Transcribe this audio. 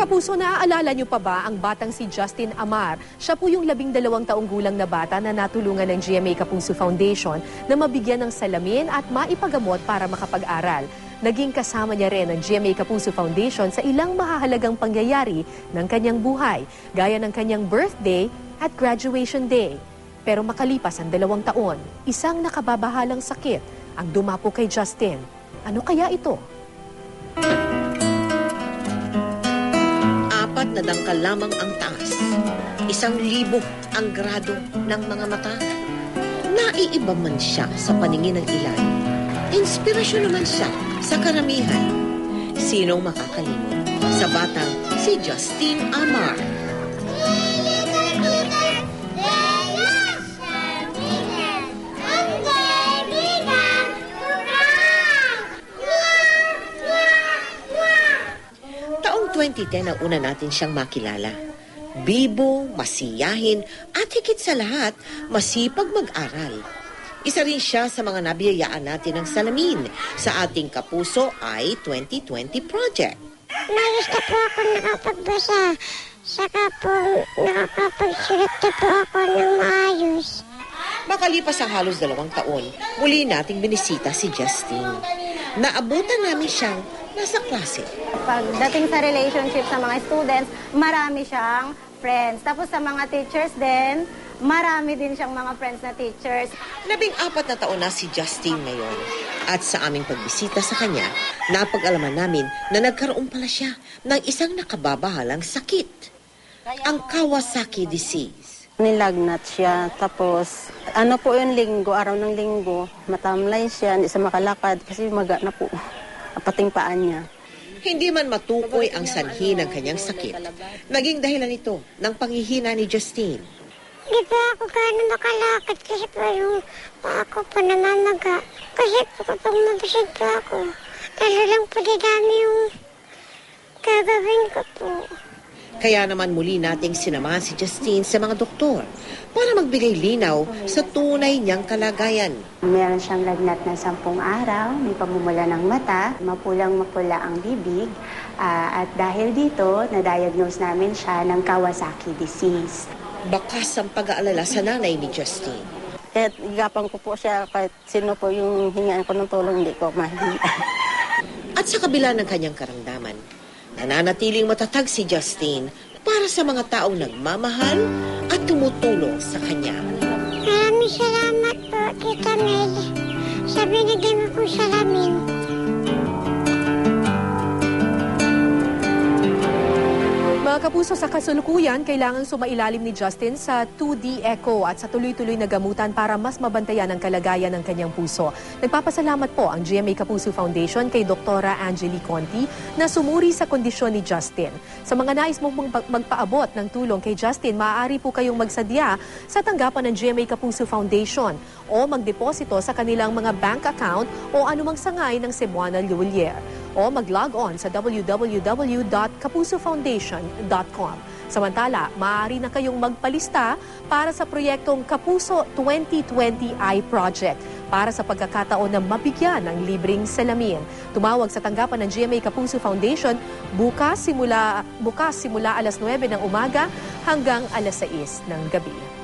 Mga kapuso, naaalala niyo pa ba ang batang si Justin Amar? Siya po yung 12 taong gulang na bata na natulungan ng GMA Kapuso Foundation na mabigyan ng salamin at maipagamot para makapag-aral. Naging kasama niya rin ang GMA Kapuso Foundation sa ilang mahahalagang pangyayari ng kanyang buhay, gaya ng kanyang birthday at graduation day. Pero makalipas ang 2 taon, isang nakababahalang sakit ang dumapo kay Justin. Ano kaya ito? 4 na dangkal lamang ang taas. 1,000 ang grado ng mga mata. Naiiba man siya sa paningin ng ilan. Inspirasyon naman siya sa karamihan. Sinong makakalimot sa batang si Justin Amar? Taong 2010 ang una natin siyang makilala. Bibo, masiyahin, at higit sa lahat, masipag mag-aral. Isa rin siya sa mga nabiyayaan natin ng salamin sa ating Kapuso ay 2020 project. Mayos na po ako nakapagbasa. Saka po nakakapagsulat na po ako ng maayos. Makalipas ang halos 2 taon, muli nating binisita si Justin. Naabutan namin siyang nasa klase. Pagdating sa relationship sa mga students, marami siyang friends. Tapos sa mga teachers din, marami din siyang mga friends na teachers. 14 na taon na si Justin ngayon. At sa aming pagbisita sa kanya, napag-alaman namin na nagkaroon pala siya ng isang nakababahalang sakit. Ang Kawasaki disease. Nilagnat siya, tapos yung araw ng linggo, matamlay siya, hindi siya makalakad kasi maga na po, pating paan niya. Hindi man matukoy ang sanhi ng kanyang sakit, naging dahilan ito ng panghihina ni Justine. Hindi po ako gano'n makalakad kasi po yung paa ko po namamaga. Kasi po kapag mabasid po ako, lalo lang po didami yung gagawin ko po. Kaya naman muli nating sinamahan si Justine sa mga doktor para magbigay linaw sa tunay niyang kalagayan. Meron siyang lagnat na 10 araw, may pamumula ng mata, mapulang-mapula ang bibig, at dahil dito, na-diagnose namin siya ng Kawasaki disease. Bakas ang pag-aalala sa nanay ni Justine. Kahit igapang ko po siya, kahit sino po yung hingaan ko ng tulong, hindi ko mahingi. At sa kabila ng kanyang karamdaman, nananatiling matatag si Justine para sa mga taong nagmamahal at tumutulong sa kanya. Maraming salamat po, Tita Mel. Sa binigay mo po salamin. Mga kapuso, sa kasalukuyan, kailangan sumailalim ni Justin sa 2D echo at sa tuloy-tuloy na gamutan para mas mabantayan ang kalagayan ng kanyang puso. Nagpapasalamat po ang GMA Kapuso Foundation kay Dr. Angeli Conti na sumuri sa kondisyon ni Justin. Sa mga nais mong magpaabot ng tulong kay Justin, maaari po kayong magsadya sa tanggapan ng GMA Kapuso Foundation o magdeposito sa kanilang mga bank account o anumang sangay ng Cebuana Luwilier. O mag-log on sa www.kapusofoundation.com. Samantala, maaari na kayong magpalista para sa proyektong Kapuso 2020 iProject para sa pagkakataon na mabigyan ng libreng salamin. Tumawag sa tanggapan ng GMA Kapuso Foundation bukas simula alas 9 ng umaga hanggang alas 6 ng gabi.